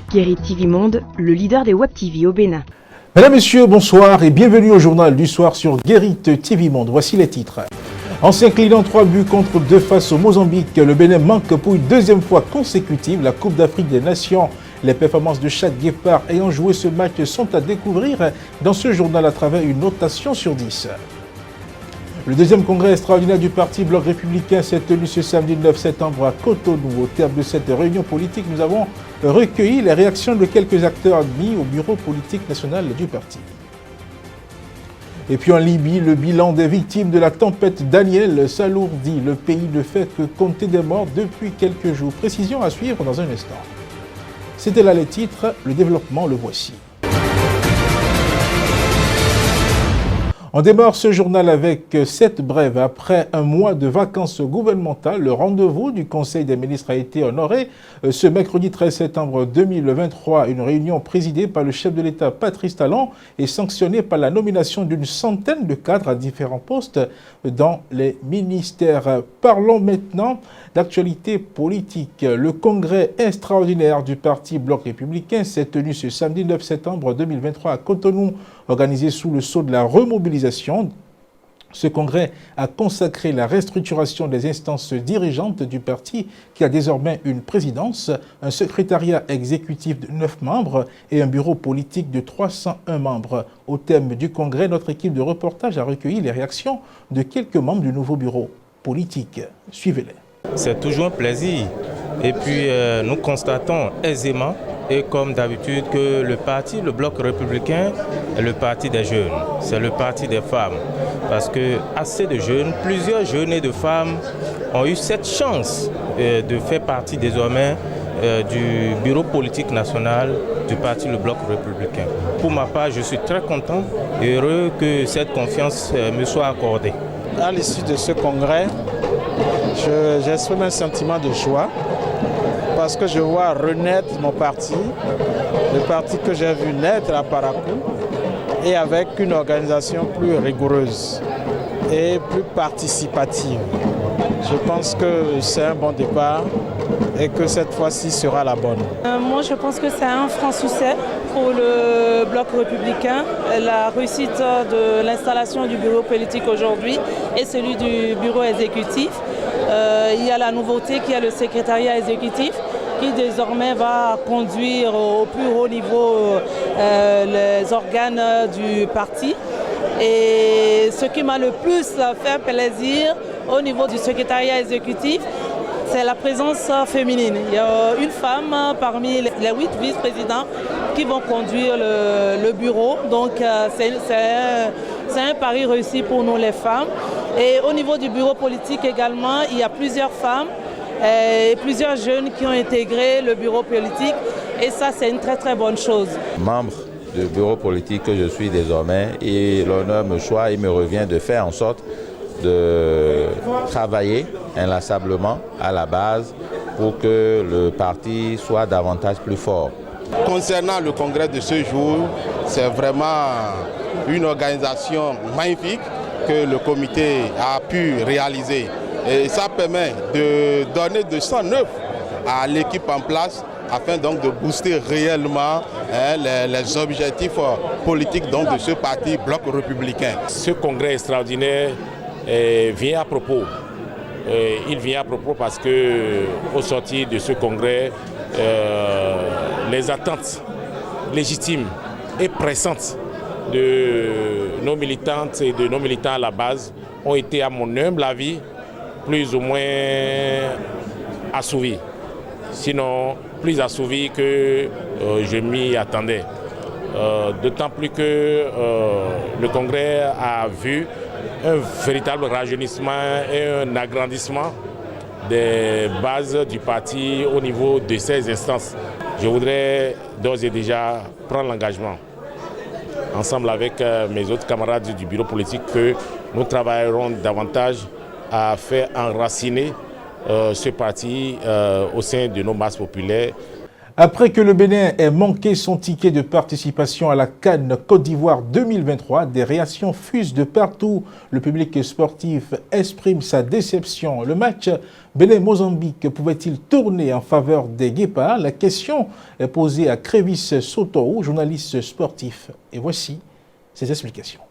Guérit TV Monde, le leader des Web TV au Bénin. Mesdames, Messieurs, bonsoir et bienvenue au journal du soir sur Guérit TV Monde. Voici les titres. En s'inclinant 3 buts contre 2 face au Mozambique, le Bénin manque pour une deuxième fois consécutive la Coupe d'Afrique des Nations. Les performances de chaque guépard ayant joué ce match sont à découvrir dans ce journal à travers une notation sur 10. Le deuxième congrès extraordinaire du Parti Bloc républicain s'est tenu ce samedi 9 septembre à Cotonou. Au terme de cette réunion politique, nous avons recueilli les réactions de quelques acteurs admis au bureau politique national du parti. Et puis en Libye, le bilan des victimes de la tempête Daniel s'alourdit. Le pays ne fait que compter des morts depuis quelques jours. Précision à suivre dans un instant. C'était là les titres, le développement, le voici. On démarre ce journal avec cette brève. Après un mois de vacances gouvernementales, le rendez-vous du Conseil des ministres a été honoré ce mercredi 13 septembre 2023. Une réunion présidée par le chef de l'État Patrice Talon et sanctionnée par la nomination d'une centaine de cadres à différents postes dans les ministères. Parlons maintenant d'actualité politique. Le congrès extraordinaire du Parti Bloc républicain s'est tenu ce samedi 9 septembre 2023 à Cotonou, organisé sous le sceau de la remobilisation. Ce congrès a consacré la restructuration des instances dirigeantes du parti qui a désormais une présidence, un secrétariat exécutif de 9 membres et un bureau politique de 301 membres. Au thème du congrès, notre équipe de reportage a recueilli les réactions de quelques membres du nouveau bureau politique. Suivez-les. C'est toujours un plaisir. Et puis nous constatons aisément et comme d'habitude que le parti, le Bloc républicain, est le parti des jeunes, c'est le parti des femmes. Parce que assez de jeunes, plusieurs jeunes et de femmes ont eu cette chance de faire partie désormais du bureau politique national du parti, le Bloc républicain. Pour ma part, je suis très content et heureux que cette confiance me soit accordée. À l'issue de ce congrès, j'exprime un sentiment de joie parce que je vois renaître mon parti, le parti que j'ai vu naître à Parakou, et avec une organisation plus rigoureuse et plus participative. Je pense que c'est un bon départ et que cette fois-ci sera la bonne. Moi, je pense que c'est un franc succès pour le Bloc républicain. La réussite de l'installation du bureau politique aujourd'hui et celui du bureau exécutif. Il y a la nouveauté qui est le secrétariat exécutif qui désormais va conduire au plus haut niveau les organes du parti. Et ce qui m'a le plus fait plaisir au niveau du secrétariat exécutif, c'est la présence féminine. Il y a une femme parmi les 8 vice-présidents qui vont conduire le bureau. Donc c'est un pari réussi pour nous les femmes. Et au niveau du bureau politique également, il y a plusieurs femmes et plusieurs jeunes qui ont intégré le bureau politique. Et ça, c'est une très très bonne chose. Membre du bureau politique que je suis désormais, et l'honneur me choisit, il me revient de faire en sorte de travailler inlassablement à la base pour que le parti soit davantage plus fort. Concernant le congrès de ce jour, c'est vraiment une organisation magnifique que le comité a pu réaliser. Et ça permet de donner de sang neuf à l'équipe en place afin donc de booster réellement les objectifs politiques donc, de ce parti Bloc républicain. Ce congrès extraordinaire vient à propos. Il vient à propos parce que au sortir de ce congrès, les attentes légitimes et pressantes de nos militantes et de nos militants à la base ont été, à mon humble avis, plus ou moins assouvies. Sinon, plus assouvies que je m'y attendais. D'autant plus que le congrès a vu un véritable rajeunissement et un agrandissement des bases du parti au niveau de ses instances. Je voudrais d'ores et déjà prendre l'engagement, ensemble avec mes autres camarades du bureau politique, que nous travaillerons davantage à faire enraciner ce parti au sein de nos masses populaires. Après que le Bénin ait manqué son ticket de participation à la CAN Côte d'Ivoire 2023, des réactions fusent de partout. Le public sportif exprime sa déception. Le match Bénin-Mozambique pouvait-il tourner en faveur des Guépards? La question est posée à Crévis Soto, journaliste sportif. Et voici ses explications.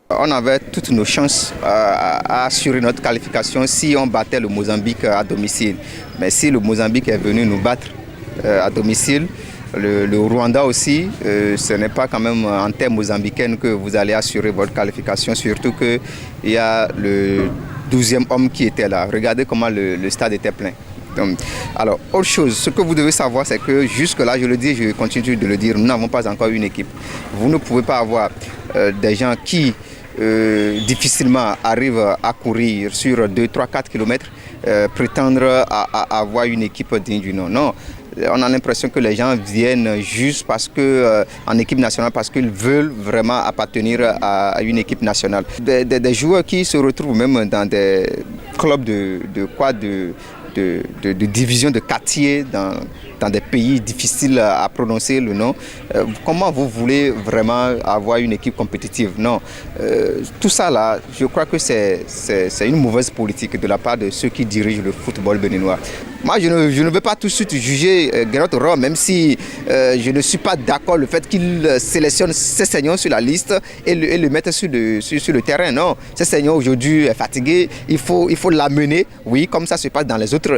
On avait toutes nos chances à assurer notre qualification si on battait le Mozambique à domicile. Mais si le Mozambique est venu nous battre à domicile, le Rwanda aussi, ce n'est pas quand même en terre mozambicaine que vous allez assurer votre qualification, surtout qu'il y a le 12e homme qui était là. Regardez comment le stade était plein. Donc, alors, autre chose, ce que vous devez savoir, c'est que jusque-là, je le dis, je continue de le dire, nous n'avons pas encore une équipe. Vous ne pouvez pas avoir des gens qui difficilement arrivent à courir sur 2, 3, 4 km, prétendre à avoir une équipe digne du nom. Non. On a l'impression que les gens viennent juste parce que, en équipe nationale, parce qu'ils veulent vraiment appartenir à une équipe nationale. Des joueurs qui se retrouvent même dans des clubs de division de quartier, dans des pays difficiles à prononcer le nom. Comment vous voulez vraiment avoir une équipe compétitive? Non. Tout ça là, je crois que c'est une mauvaise politique de la part de ceux qui dirigent le football béninois. Moi, je ne veux pas tout de suite juger Gerard Rohr, même si je ne suis pas d'accord le fait qu'il sélectionne ces seniors sur la liste et le mettre sur le terrain. Non, ces seniors aujourd'hui est fatigué, il faut l'amener, oui, comme ça se passe dans les autres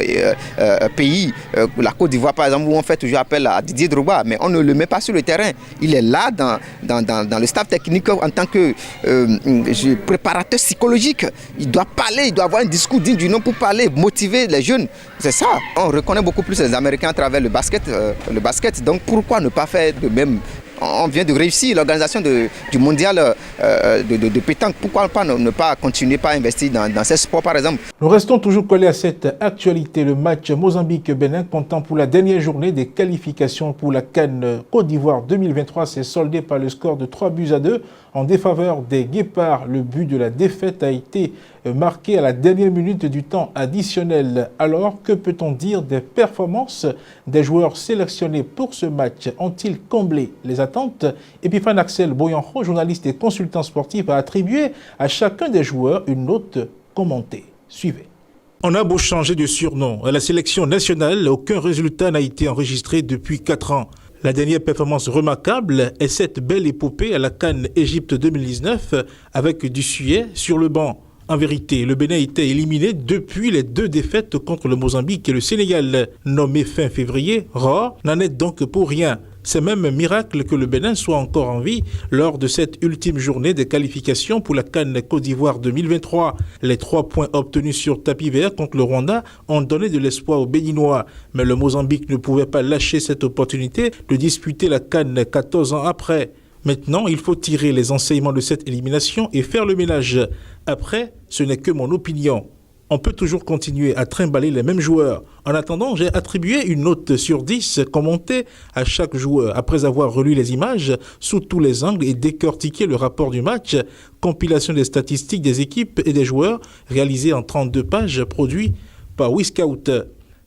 pays. La Côte d'Ivoire, par exemple, où on fait toujours appel à Didier Drogba, mais on ne le met pas sur le terrain. Il est là dans le staff technique en tant que préparateur psychologique. Il doit parler, il doit avoir un discours digne du nom pour parler, motiver les jeunes. C'est ça. On reconnaît beaucoup plus les Américains à travers le basket. Donc pourquoi ne pas faire de même? On vient de réussir l'organisation du mondial de pétanque. Pourquoi ne pas continuer à investir dans ces sports, par exemple? Nous restons toujours collés à cette actualité. Le match Mozambique-Bénin, comptant pour la dernière journée des qualifications pour la CAN Côte d'Ivoire 2023, s'est soldé par le score de 3-2 en défaveur des Guépards. Le but de la défaite a été marqué à la dernière minute du temps additionnel. Alors, que peut-on dire des performances des joueurs sélectionnés pour ce match? Ont-ils comblé les attentes? Epiphane Axel Boyanho, journaliste et consultant sportif, a attribué à chacun des joueurs une note commentée. Suivez. On a beau changer de surnom, à la sélection nationale, aucun résultat n'a été enregistré depuis 4 ans. La dernière performance remarquable est cette belle épopée à la CAN Égypte 2019 avec Dussuet sur le banc. En vérité, le Bénin était éliminé depuis les 2 défaites contre le Mozambique et le Sénégal. Nommé fin février, Rohr n'en est donc pour rien. C'est même un miracle que le Bénin soit encore en vie lors de cette ultime journée des qualifications pour la CAN Côte d'Ivoire 2023. Les 3 points obtenus sur tapis vert contre le Rwanda ont donné de l'espoir aux Béninois. Mais le Mozambique ne pouvait pas lâcher cette opportunité de disputer la CAN 14 ans après. Maintenant, il faut tirer les enseignements de cette élimination et faire le ménage. Après, ce n'est que mon opinion. On peut toujours continuer à trimballer les mêmes joueurs. En attendant, j'ai attribué une note sur 10 commentée à chaque joueur. Après avoir relu les images sous tous les angles et décortiqué le rapport du match, compilation des statistiques des équipes et des joueurs, réalisé en 32 pages, produit par Wiscout.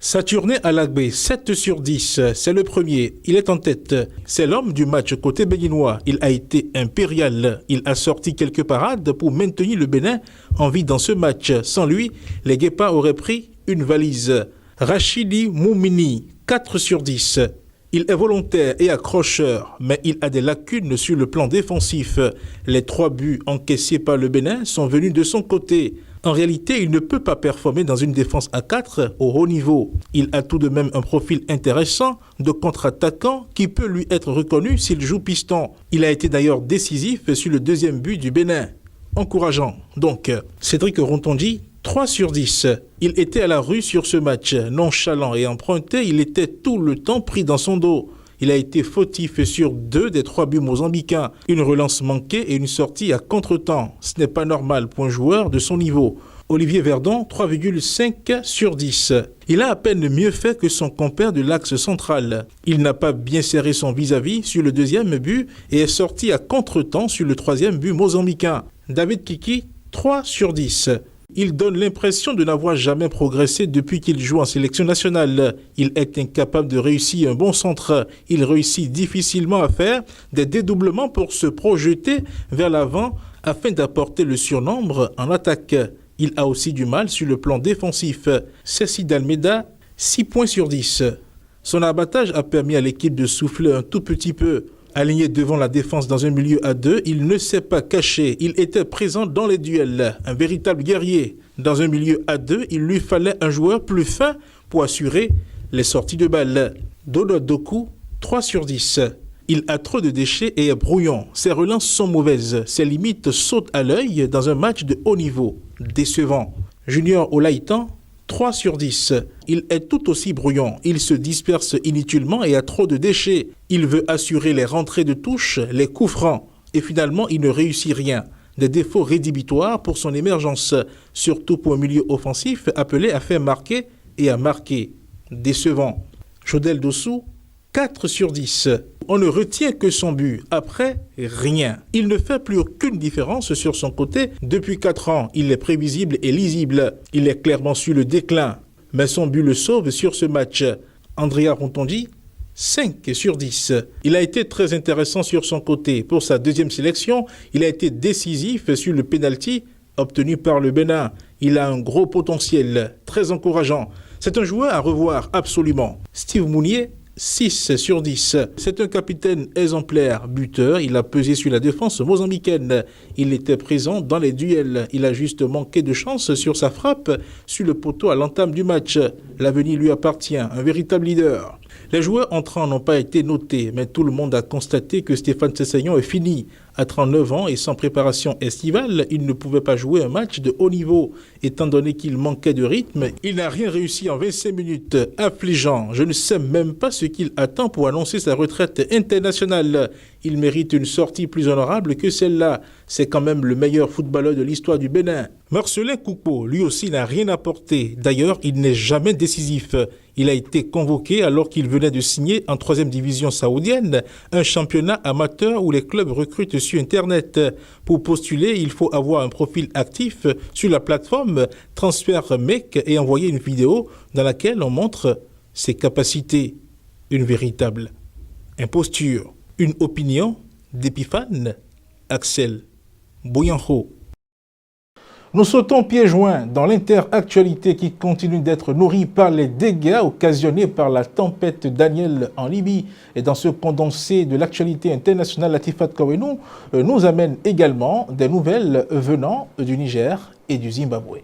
Saturné Alagbé, 7 sur 10, c'est le premier, il est en tête. C'est l'homme du match côté béninois, il a été impérial. Il a sorti quelques parades pour maintenir le Bénin en vie dans ce match. Sans lui, les Guépards auraient pris une valise. Rachidi Moumini, 4 sur 10. Il est volontaire et accrocheur, mais il a des lacunes sur le plan défensif. Les 3 buts encaissés par le Bénin sont venus de son côté. En réalité, il ne peut pas performer dans une défense à 4 au haut niveau. Il a tout de même un profil intéressant de contre-attaquant qui peut lui être reconnu s'il joue piston. Il a été d'ailleurs décisif sur le 2e but du Bénin. Encourageant. Donc, Cédric Rontondi, 3 sur 10. Il était à la rue sur ce match. Nonchalant et emprunté, il était tout le temps pris dans son dos. Il a été fautif sur 2 des 3 buts mozambicains. Une relance manquée et une sortie à contre-temps. Ce n'est pas normal pour un joueur de son niveau. Olivier Verdon, 3,5 sur 10. Il a à peine mieux fait que son compère de l'axe central. Il n'a pas bien serré son vis-à-vis sur le 2e but et est sorti à contre-temps sur le 3e but mozambicain. David Kiki, 3 sur 10. Il donne l'impression de n'avoir jamais progressé depuis qu'il joue en sélection nationale. Il est incapable de réussir un bon centre. Il réussit difficilement à faire des dédoublements pour se projeter vers l'avant afin d'apporter le surnombre en attaque. Il a aussi du mal sur le plan défensif. Cécile Almeida, 6 points sur 10. Son abattage a permis à l'équipe de souffler un tout petit peu. Aligné devant la défense dans un milieu à 2, il ne s'est pas caché. Il était présent dans les duels. Un véritable guerrier. Dans un milieu à 2, il lui fallait un joueur plus fin pour assurer les sorties de balles. Dodo Doku, 3 sur 10. Il a trop de déchets et est brouillon. Ses relances sont mauvaises. Ses limites sautent à l'œil dans un match de haut niveau. Décevant. Junior Olaïtan, 3 sur 10. Il est tout aussi brouillon. Il se disperse inutilement et a trop de déchets. Il veut assurer les rentrées de touche, les coups francs. Et finalement, il ne réussit rien. Des défauts rédhibitoires pour son émergence, surtout pour un milieu offensif appelé à faire marquer et à marquer. Décevant. Jodel Dossou, 4 sur 10. On ne retient que son but. Après, rien. Il ne fait plus aucune différence sur son côté. Depuis 4 ans, il est prévisible et lisible. Il est clairement sur le déclin. Mais son but le sauve sur ce match. Andrea Rontondi, 5 sur 10. Il a été très intéressant sur son côté. Pour sa deuxième sélection, il a été décisif sur le penalty obtenu par le Bénin. Il a un gros potentiel, très encourageant. C'est un joueur à revoir absolument. Steve Mounier, 6 sur 10. C'est un capitaine exemplaire, buteur. Il a pesé sur la défense mozambicaine. Il était présent dans les duels. Il a juste manqué de chance sur sa frappe sur le poteau à l'entame du match. L'avenir lui appartient, un véritable leader. Les joueurs entrants n'ont pas été notés, mais tout le monde a constaté que Stéphane Sessegnon est fini. À 39 ans et sans préparation estivale, il ne pouvait pas jouer un match de haut niveau. Étant donné qu'il manquait de rythme, il n'a rien réussi en 25 minutes. Affligeant, je ne sais même pas ce qu'il attend pour annoncer sa retraite internationale. Il mérite une sortie plus honorable que celle-là. C'est quand même le meilleur footballeur de l'histoire du Bénin. Marcelin Koupo, lui aussi, n'a rien apporté. D'ailleurs, il n'est jamais décisif. Il a été convoqué alors qu'il venait de signer en 3e division saoudienne, un championnat amateur où les clubs recrutent sur Internet. Pour postuler, il faut avoir un profil actif sur la plateforme Transfer Mec et envoyer une vidéo dans laquelle on montre ses capacités. Une véritable imposture. Une opinion d'Épiphane Axel Bouyanho. Nous sautons pieds joints dans l'interactualité qui continue d'être nourrie par les dégâts occasionnés par la tempête Daniel en Libye. Et dans ce condensé de l'actualité internationale, Latifat Kawenou nous amène également des nouvelles venant du Niger et du Zimbabwe.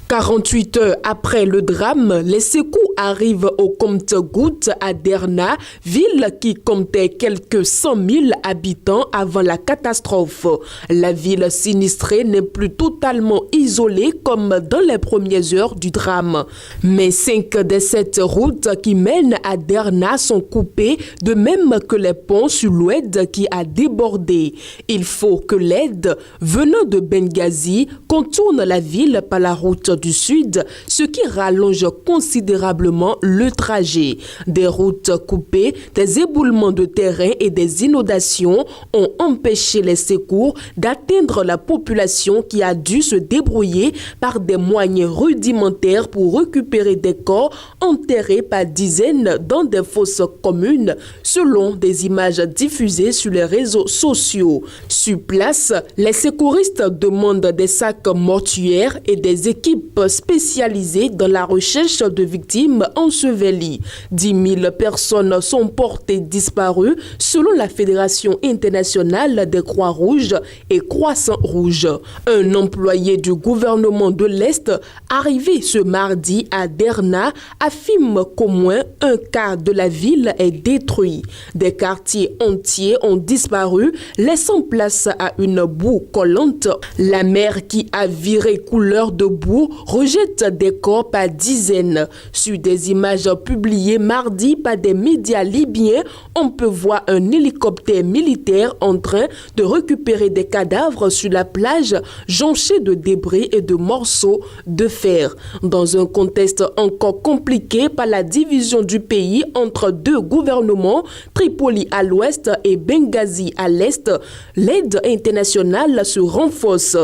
48 heures après le drame, les secours arrivent au compte-gouttes à Derna, ville qui comptait quelques 100 000 habitants avant la catastrophe. La ville sinistrée n'est plus totalement isolée comme dans les premières heures du drame. Mais 5 des 7 routes qui mènent à Derna sont coupées, de même que les ponts sur l'Oued qui a débordé. Il faut que l'aide venant de Benghazi contourne la ville par la route du sud, ce qui rallonge considérablement le trajet. Des routes coupées, des éboulements de terrain et des inondations ont empêché les secours d'atteindre la population qui a dû se débrouiller par des moyens rudimentaires pour récupérer des corps enterrés par dizaines dans des fosses communes, selon des images diffusées sur les réseaux sociaux. Sur place, les secouristes demandent des sacs mortuaires et des équipes spécialisées dans la recherche de victimes ensevelies. 10 000 personnes sont portées disparues selon la Fédération internationale des Croix-Rouges et Croissant-Rouge. Un employé du gouvernement de l'Est arrivé ce mardi à Derna affirme qu'au moins un quart de la ville est détruit. Des quartiers entiers ont disparu, laissant place à une boue collante. La mer qui a viré couleur de boue rejette des corps par dizaines. Sur des images publiées mardi par des médias libyens, on peut voir un hélicoptère militaire en train de récupérer des cadavres sur la plage jonchés de débris et de morceaux de fer. Dans un contexte encore compliqué par la division du pays entre deux gouvernements, Tripoli à l'ouest et Benghazi à l'est, l'aide internationale se renforce.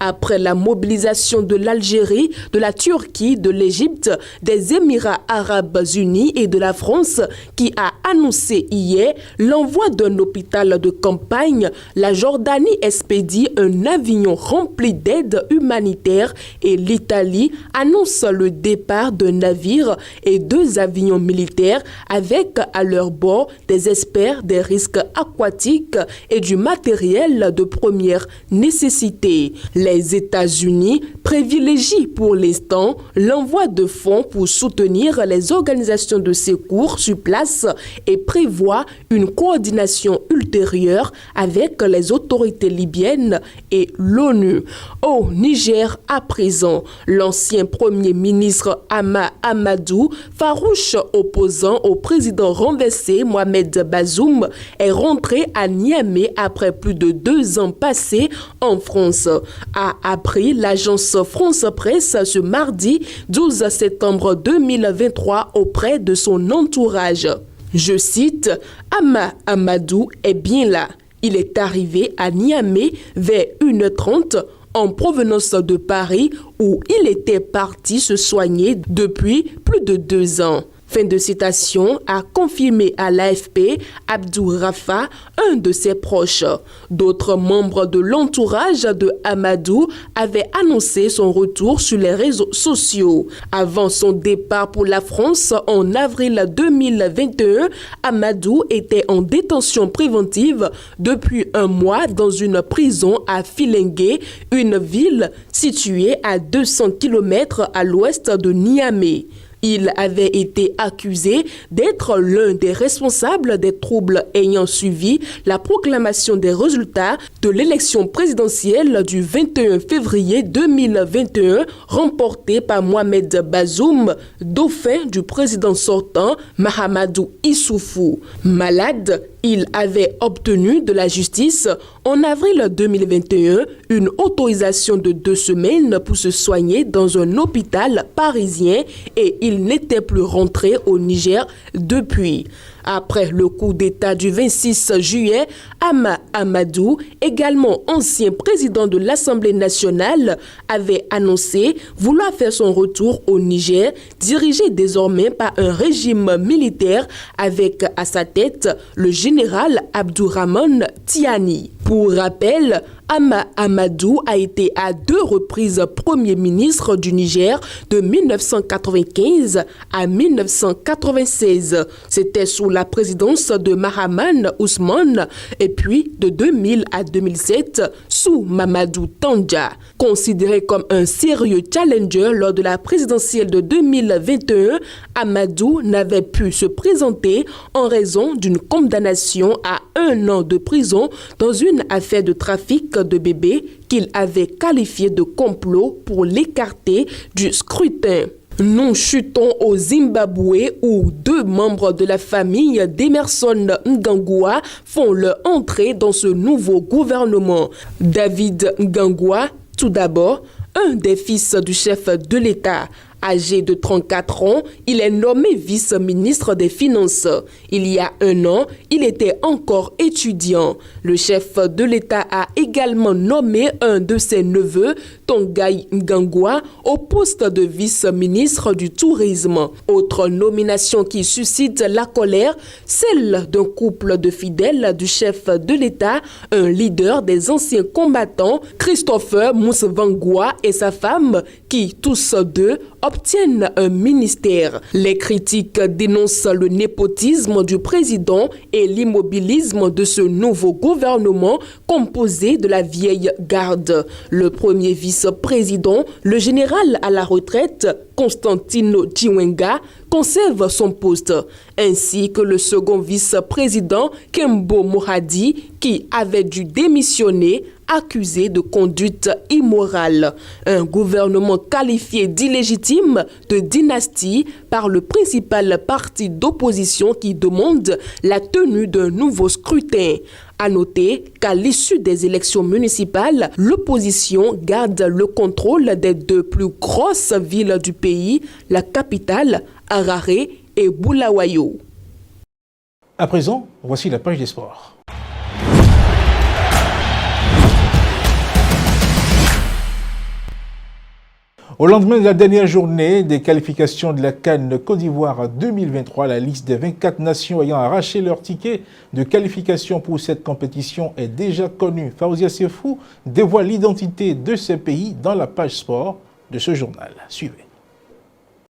Après la mobilisation de l'Algérie, de la Turquie, de l'Égypte, des Émirats arabes unis et de la France qui a annoncé hier l'envoi d'un hôpital de campagne, la Jordanie expédie un avion rempli d'aide humanitaire et l'Italie annonce le départ d'un navire et 2 avions militaires avec à leur bord des experts des risques aquatiques et du matériel de première nécessité. Les États-Unis privilégient pour l'instant l'envoi de fonds pour soutenir les organisations de secours sur place et prévoient une coordination ultérieure avec les autorités libyennes et l'ONU. Au Niger, à présent, l'ancien premier ministre Hama Amadou, farouche opposant au président renversé Mohamed Bazoum, est rentré à Niamey après plus de 2 ans passés en France, a appris l'agence France Presse ce mardi 12 septembre 2023 auprès de son entourage. Je cite, Hama Amadou est bien là. Il est arrivé à Niamey vers 1h30 en provenance de Paris où il était parti se soigner depuis plus de 2 ans. Fin de citation, a confirmé à l'AFP Abdou Rafa, un de ses proches. D'autres membres de l'entourage de Amadou avaient annoncé son retour sur les réseaux sociaux. Avant son départ pour la France en avril 2021, Amadou était en détention préventive depuis 1 mois dans une prison à Filengue, une ville située à 200 km à l'ouest de Niamey. Il avait été accusé d'être l'un des responsables des troubles ayant suivi la proclamation des résultats de l'élection présidentielle du 21 février 2021 remportée par Mohamed Bazoum, dauphin du président sortant Mahamadou Issoufou. Malade, il avait obtenu de la justice en avril 2021 une autorisation de 2 semaines pour se soigner dans un hôpital parisien et il n'était plus rentré au Niger depuis. Après le coup d'État du 26 juillet, Hama Amadou, également ancien président de l'Assemblée nationale, avait annoncé vouloir faire son retour au Niger, dirigé désormais par un régime militaire avec à sa tête le général Abdourahmane Tiani. Pour rappel, Hama Amadou a été à 2 reprises Premier ministre du Niger de 1995 à 1996. C'était sous la présidence de Mahaman Ousmane et puis de 2000 à 2007 sous Mamadou Tandja. Considéré comme un sérieux challenger lors de la présidentielle de 2021, Amadou n'avait pu se présenter en raison d'une condamnation à 1 an de prison dans une affaire de trafic de bébés qu'il avait qualifié de complot pour l'écarter du scrutin. Nous chutons au Zimbabwe où 2 membres de la famille d'Emerson Mnangagwa font leur entrée dans ce nouveau gouvernement. David Mnangagwa, tout d'abord, un des fils du chef de l'État. Âgé de 34 ans, il est nommé vice-ministre des Finances. Il y a 1 an, il était encore étudiant. Le chef de l'État a également nommé un de ses neveux, Tongai Mnangagwa, au poste de vice-ministre du Tourisme. Autre nomination qui suscite la colère, celle d'un couple de fidèles du chef de l'État, un leader des anciens combattants, Christopher Musvangwa et sa femme, qui tous 2 obtiennent un ministère. Les critiques dénoncent le népotisme du président et l'immobilisme de ce nouveau gouvernement composé de la vieille garde. Le premier vice-président, le général à la retraite, Constantino Chiwenga, conserve son poste, ainsi que le second vice-président, Kembo Mohadi, qui avait dû démissionner accusés de conduite immorale. Un gouvernement qualifié d'illégitime, de dynastie, par le principal parti d'opposition qui demande la tenue d'un nouveau scrutin. À noter qu'à l'issue des élections municipales, l'opposition garde le contrôle des deux plus grosses villes du pays, la capitale, Harare et Bulawayo. À présent, voici la page des sports. Au lendemain de la dernière journée des qualifications de la CAN Côte d'Ivoire 2023, la liste des 24 nations ayant arraché leur ticket de qualification pour cette compétition est déjà connue. Faouzia Sefou dévoile l'identité de ces pays dans la page sport de ce journal. Suivez.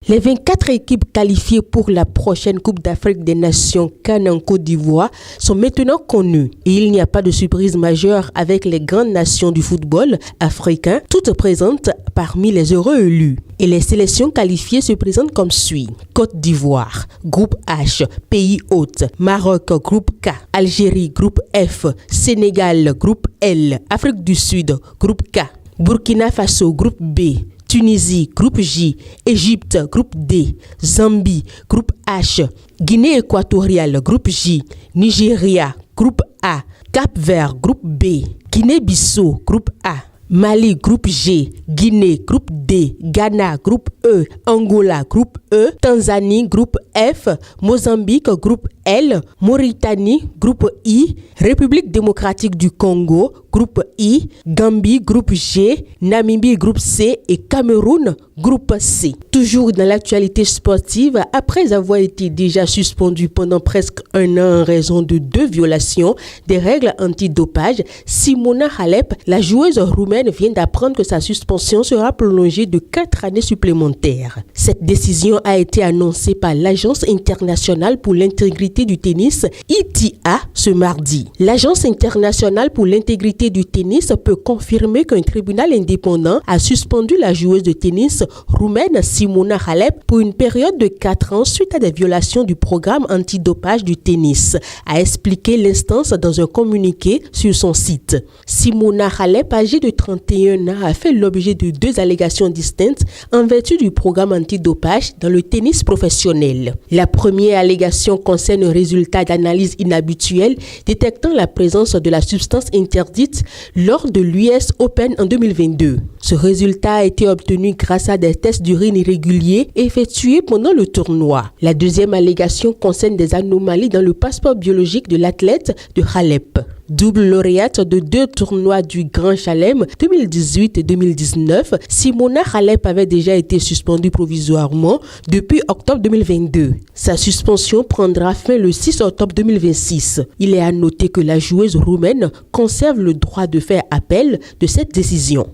Les 24 équipes qualifiées pour la prochaine Coupe d'Afrique des Nations CAN en Côte d'Ivoire sont maintenant connues. Et il n'y a pas de surprise majeure avec les grandes nations du football africain, toutes présentes parmi les heureux élus. Et les sélections qualifiées se présentent comme suit. Côte d'Ivoire, groupe H, pays hôte, Maroc, groupe K, Algérie, groupe F, Sénégal, groupe L, Afrique du Sud, groupe K, Burkina Faso, groupe B, Tunisie, groupe J, Égypte, groupe D, Zambie, groupe H, Guinée équatoriale, groupe J, Nigeria, groupe A, Cap-Vert, groupe B, Guinée-Bissau, groupe A, Mali, groupe G, Guinée, groupe D, Ghana, groupe E, Angola, groupe E, Tanzanie, groupe F, Mozambique, groupe L, Mauritanie, groupe I, République démocratique du Congo, groupe I, Gambie, groupe G, Namibie, groupe C et Cameroun, groupe C. Toujours dans l'actualité sportive, après avoir été déjà suspendu pendant presque un an en raison de 2 violations des règles antidopage, Simona Halep, la joueuse roumaine, vient d'apprendre que sa suspension sera prolongée de 4 années supplémentaires. Cette décision a été annoncée par l'Agence internationale pour l'intégrité du tennis, ITA, ce mardi. L'Agence internationale pour l'intégrité du tennis peut confirmer qu'un tribunal indépendant a suspendu la joueuse de tennis roumaine Simona Halep pour une période de 4 ans suite à des violations du programme antidopage du tennis, a expliqué l'instance dans un communiqué sur son site. Simona Halep, âgée de 31 ans, a fait l'objet de 2 allégations distinctes en vertu du programme antidopage dans le tennis professionnel. La première allégation concerne un résultat d'analyse inhabituel détectant la présence de la substance interdite lors de l'US Open en 2022. Ce résultat a été obtenu grâce à des tests d'urine irréguliers effectués pendant le tournoi. La deuxième allégation concerne des anomalies dans le passeport biologique de l'athlète de Halep. Double lauréate de 2 tournois du Grand Chelem 2018 et 2019, Simona Halep avait déjà été suspendue provisoirement depuis octobre 2022. Sa suspension prendra fin le 6 octobre 2026. Il est à noter que la joueuse roumaine conserve le droit de faire appel de cette décision.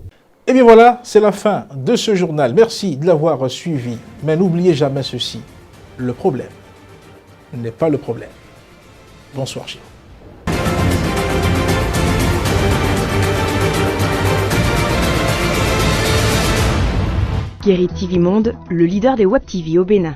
Et bien voilà, c'est la fin de ce journal. Merci de l'avoir suivi. Mais n'oubliez jamais ceci, le problème n'est pas le problème. Bonsoir chez vous. Guéry TV Monde, le leader des Web TV au Bénin.